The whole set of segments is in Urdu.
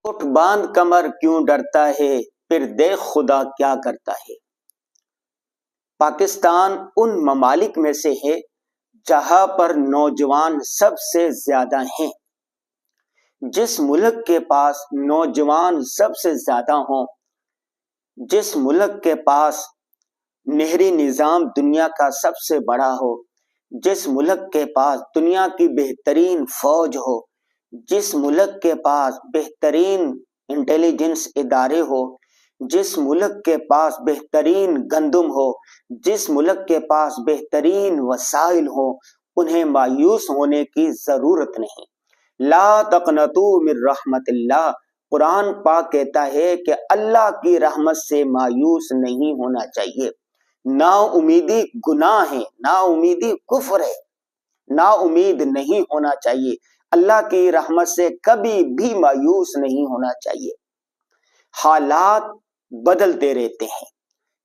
اٹھ باندھ کمر کیوں ڈرتا ہے، پھر دیکھ خدا کیا کرتا ہے۔ پاکستان ان ممالک میں سے ہے جہاں پر نوجوان سب سے زیادہ ہیں۔ جس ملک کے پاس نوجوان سب سے زیادہ ہوں، جس ملک کے پاس نہری نظام دنیا کا سب سے بڑا ہو، جس ملک کے پاس دنیا کی بہترین فوج ہو، جس ملک کے پاس بہترین انٹیلیجنس ادارے ہو، جس ملک کے پاس بہترین گندم ہو، جس ملک کے پاس بہترین وسائل ہو، انہیں مایوس ہونے کی ضرورت نہیں۔ لا تقنطوا من رحمت اللہ، قرآن پاک کہتا ہے کہ اللہ کی رحمت سے مایوس نہیں ہونا چاہیے۔ نا امیدی گناہ ہے، نا امیدی کفر ہے، نا امید نہیں ہونا چاہیے۔ اللہ کی رحمت سے کبھی بھی مایوس نہیں ہونا چاہیے۔ حالات بدلتے رہتے ہیں،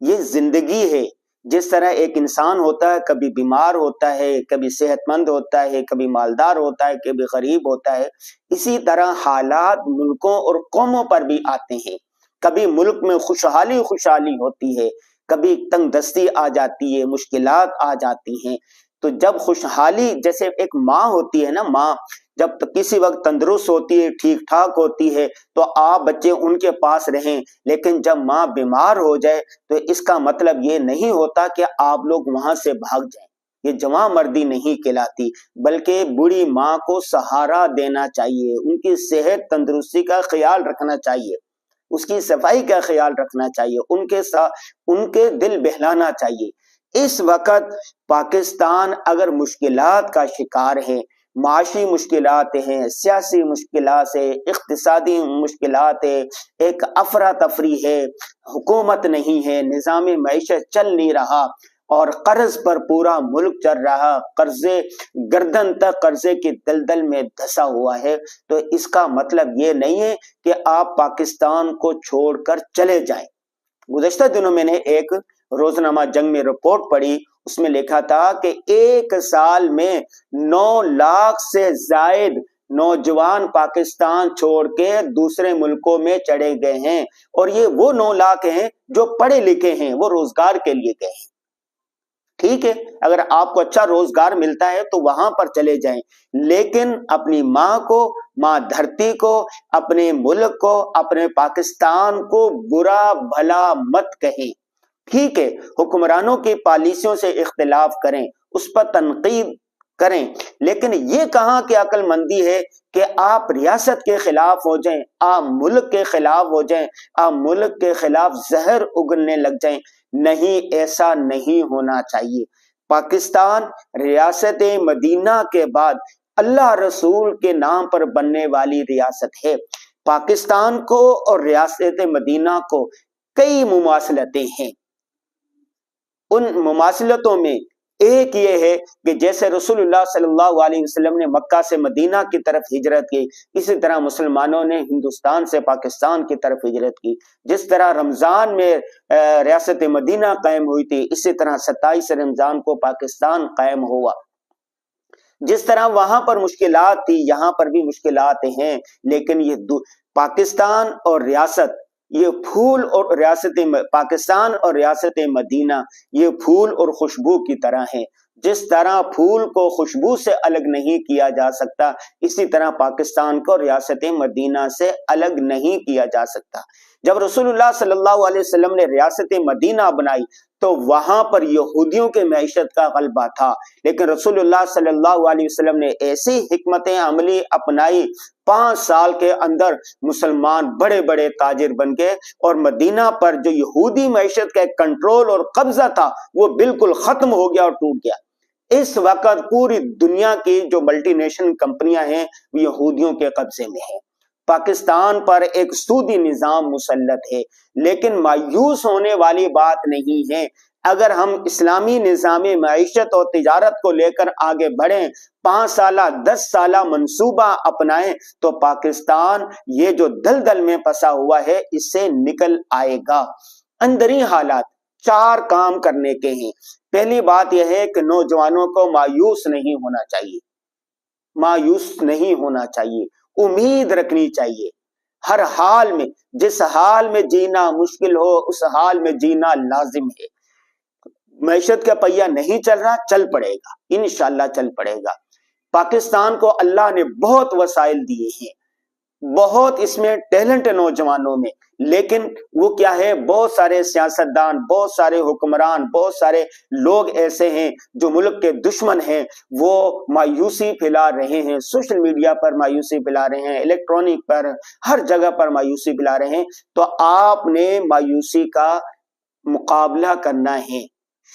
یہ زندگی ہے۔ جس طرح ایک انسان ہوتا ہے، کبھی بیمار ہوتا ہے، کبھی صحت مند ہوتا ہے، کبھی مالدار ہوتا ہے، کبھی غریب ہوتا ہے، اسی طرح حالات ملکوں اور قوموں پر بھی آتے ہیں۔ کبھی ملک میں خوشحالی ہوتی ہے، کبھی تنگ دستی آ جاتی ہے، مشکلات آ جاتی ہیں۔ تو جب خوشحالی، جیسے ایک ماں ہوتی ہے نا، ماں جب کسی وقت تندرست ہوتی ہے، ٹھیک ٹھاک ہوتی ہے، تو آپ بچے ان کے پاس رہیں، لیکن جب ماں بیمار ہو جائے تو اس کا مطلب یہ نہیں ہوتا کہ آپ لوگ وہاں سے بھاگ جائیں۔ یہ جواں مردی نہیں کہلاتی، بلکہ بوڑھی ماں کو سہارا دینا چاہیے، ان کی صحت تندرستی کا خیال رکھنا چاہیے، اس کی صفائی کا خیال رکھنا چاہیے، ان کے دل بہلانا چاہیے۔ اس وقت پاکستان اگر مشکلات کا شکار ہے، معاشی مشکلات ہیں، سیاسی مشکلات ہے، اقتصادی مشکلات ہے، ایک افراتفری ہے، حکومت نہیں ہے، نظام معیشت چل نہیں رہا، اور قرض پر پورا ملک چل رہا، قرضے گردن تک قرضے کی دلدل میں دھسا ہوا ہے، تو اس کا مطلب یہ نہیں ہے کہ آپ پاکستان کو چھوڑ کر چلے جائیں۔ گزشتہ دنوں میں نے ایک روزنامہ جنگ میں رپورٹ پڑھی، اس میں لکھا تھا کہ ایک سال میں 9 لاکھ سے زائد نوجوان پاکستان چھوڑ کے دوسرے ملکوں میں چڑھے گئے ہیں، اور یہ وہ 9 لاکھ ہیں جو پڑھے لکھے ہیں، وہ روزگار کے لیے گئے ہیں۔ ٹھیک ہے، اگر آپ کو اچھا روزگار ملتا ہے تو وہاں پر چلے جائیں، لیکن اپنی ماں کو، ماں دھرتی کو، اپنے ملک کو، اپنے پاکستان کو برا بھلا مت کہیں۔ ٹھیک ہے، حکمرانوں کی پالیسیوں سے اختلاف کریں، اس پر تنقید کریں، لیکن یہ کہاں کی عقل مندی ہے کہ آپ ریاست کے خلاف ہو جائیں، آپ ملک کے خلاف ہو جائیں، آپ ملک کے خلاف زہر اگلنے لگ جائیں۔ نہیں، ایسا نہیں ہونا چاہیے۔ پاکستان ریاست مدینہ کے بعد اللہ رسول کے نام پر بننے والی ریاست ہے۔ پاکستان کو اور ریاست مدینہ کو کئی مماثلتیں ہیں۔ ان مماثلتوں میں ایک یہ ہے کہ جیسے رسول اللہ صلی اللہ علیہ وسلم نے مکہ سے مدینہ کی طرف ہجرت کی، اسی طرح مسلمانوں نے ہندوستان سے پاکستان کی طرف ہجرت کی۔ جس طرح رمضان میں ریاست مدینہ قائم ہوئی تھی، اسی طرح 27 رمضان کو پاکستان قائم ہوا۔ جس طرح وہاں پر مشکلات تھی، یہاں پر بھی مشکلات ہیں، لیکن یہ پاکستان اور ریاست، یہ پھول اور ریاست پاکستان اور ریاست مدینہ یہ پھول اور خوشبو کی طرح ہیں۔ جس طرح پھول کو خوشبو سے الگ نہیں کیا جا سکتا، اسی طرح پاکستان کو ریاست مدینہ سے الگ نہیں کیا جا سکتا۔ جب رسول اللہ صلی اللہ علیہ وسلم نے ریاست مدینہ بنائی تو وہاں پر یہودیوں کے معیشت کا غلبہ تھا، لیکن رسول اللہ صلی اللہ علیہ وسلم نے ایسی حکمت عملی اپنائی، 5 سال کے اندر مسلمان بڑے بڑے تاجر بن گئے، اور مدینہ پر جو یہودی معیشت کا ایک کنٹرول اور قبضہ تھا وہ بالکل ختم ہو گیا اور ٹوٹ گیا۔ اس وقت پوری دنیا کی جو ملٹی نیشنل کمپنیاں ہیں وہ یہودیوں کے قبضے میں ہیں۔ پاکستان پر ایک سودی نظام مسلط ہے، لیکن مایوس ہونے والی بات نہیں ہے۔ اگر ہم اسلامی نظام معیشت اور تجارت کو لے کر آگے بڑھیں، 5 سالہ 10 سالہ منصوبہ اپنائیں، تو پاکستان یہ جو دلدل میں پھنسا ہوا ہے اس سے نکل آئے گا۔ اندری حالات 4 کام کرنے کے ہیں۔ پہلی بات یہ ہے کہ نوجوانوں کو مایوس نہیں ہونا چاہیے، مایوس نہیں ہونا چاہیے، امید رکھنی چاہیے۔ ہر حال میں، جس حال میں جینا مشکل ہو اس حال میں جینا لازم ہے۔ معیشت کا پہیہ نہیں چل رہا، چل پڑے گا، انشاءاللہ چل پڑے گا۔ پاکستان کو اللہ نے بہت وسائل دیے ہیں، بہت اس میں ٹیلنٹ ہے نوجوانوں میں، لیکن وہ کیا ہے، بہت سارے سیاستدان، بہت سارے حکمران، بہت سارے لوگ ایسے ہیں جو ملک کے دشمن ہیں، وہ مایوسی پھیلا رہے ہیں، سوشل میڈیا پر مایوسی پھیلا رہے ہیں، الیکٹرانک پر، ہر جگہ پر مایوسی پھیلا رہے ہیں۔ تو آپ نے مایوسی کا مقابلہ کرنا ہے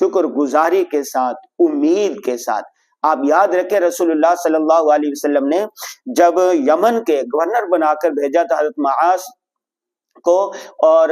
شکر گزاری کے ساتھ، امید کے ساتھ۔ آپ یاد رکھیں رسول اللہ صلی اللہ علیہ وسلم نے جب یمن کے گورنر بنا کر بھیجا تھا حضرت معاذ کو اور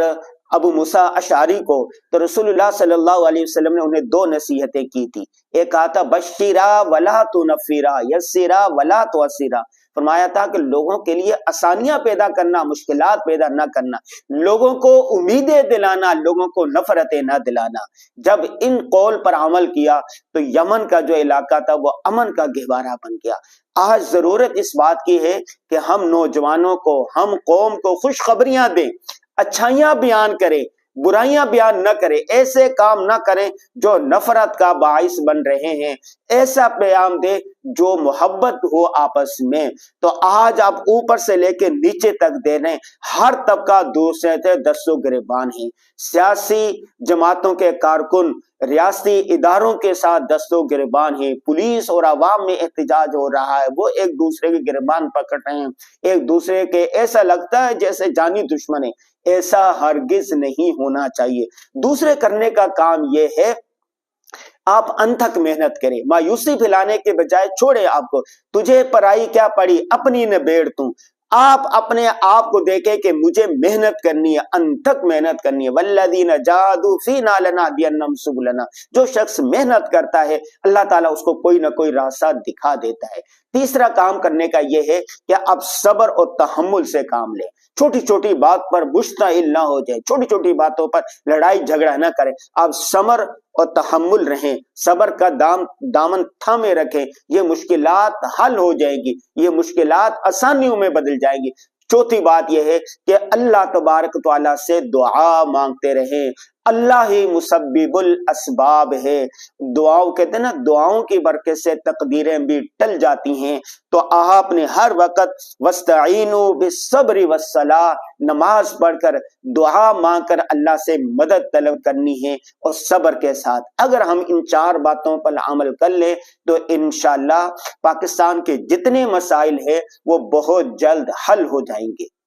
ابو موسیٰ اشعری کو، تو رسول اللہ صلی اللہ علیہ وسلم نے انہیں دو نصیحتیں کی تھی۔ ایک کہا تھا بشیرا ولا تنفیرا، یسیرا ولا تعسیرا، فرمایا تھا کہ لوگوں کے لیے آسانیاں پیدا کرنا، مشکلات پیدا نہ کرنا، لوگوں کو امیدیں دلانا، لوگوں کو نفرتیں نہ دلانا۔ جب ان قول پر عمل کیا تو یمن کا جو علاقہ تھا وہ امن کا گہوارہ بن گیا۔ آج ضرورت اس بات کی ہے کہ ہم نوجوانوں کو، ہم قوم کو خوشخبریاں دیں، اچھائیاں بیان کریں، برائیاں بیان نہ کریں، ایسے کام نہ کریں جو نفرت کا باعث بن رہے ہیں، ایسا پیغام دے جو محبت ہو آپس میں۔ تو آج آپ اوپر سے لے کے نیچے تک دے رہے ہیں، ہر طبقہ دوسرے سے دستوں گریبان ہیں، سیاسی جماعتوں کے کارکن ریاستی اداروں کے ساتھ دستوں گریبان ہیں، پولیس اور عوام میں احتجاج ہو رہا ہے، وہ ایک دوسرے کے گریبان پکڑ رہے ہیں، ایک دوسرے کے ایسا لگتا ہے جیسے جانی دشمن ہے۔ ایسا ہرگز نہیں ہونا چاہیے۔ دوسرے کرنے کا کام یہ ہے آپ انتھک محنت کریں، مایوسی پھیلانے کے بجائے چھوڑے آپ کو، تجھے پرائی کیا پڑی اپنی نبیڑ تو، آپ اپنے آپ کو دیکھیں کہ مجھے محنت کرنی ہے، انتھک محنت کرنی ہے۔ والذین جاہدوا فینا لنہدینہم سبلنا، جو شخص محنت کرتا ہے اللہ تعالیٰ اس کو کوئی نہ کوئی راستہ دکھا دیتا ہے۔ تیسرا کام کرنے کا یہ ہے کہ آپ صبر اور تحمل سے کام لیں، چھوٹی چھوٹی بات پر مشتعل نہ ہو جائیں، چھوٹی چھوٹی باتوں پر لڑائی جھگڑا نہ کریں، آپ صبر اور تحمل رہیں، صبر کا دامن تھامے رکھیں، یہ مشکلات حل ہو جائیں گی، یہ مشکلات آسانیوں میں بدل جائیں گی۔ چوتھی بات یہ ہے کہ اللہ تبارک و تعالیٰ سے دعا مانگتے رہیں، اللہ ہی مسبب الاسباب ہے، دعاؤں کہتے ہیں نا، دعاؤں کی برکت سے تقدیریں بھی ٹل جاتی ہیں۔ تو آپ نے ہر وقت وَاسْتَعِینُوا بِالصَّبْرِ وَالصَّلَاةِ، نماز پڑھ کر دعا مانگ کر اللہ سے مدد طلب کرنی ہے اور صبر کے ساتھ۔ اگر ہم ان چار باتوں پر عمل کر لیں تو انشاءاللہ پاکستان کے جتنے مسائل ہیں وہ بہت جلد حل ہو جائیں گے۔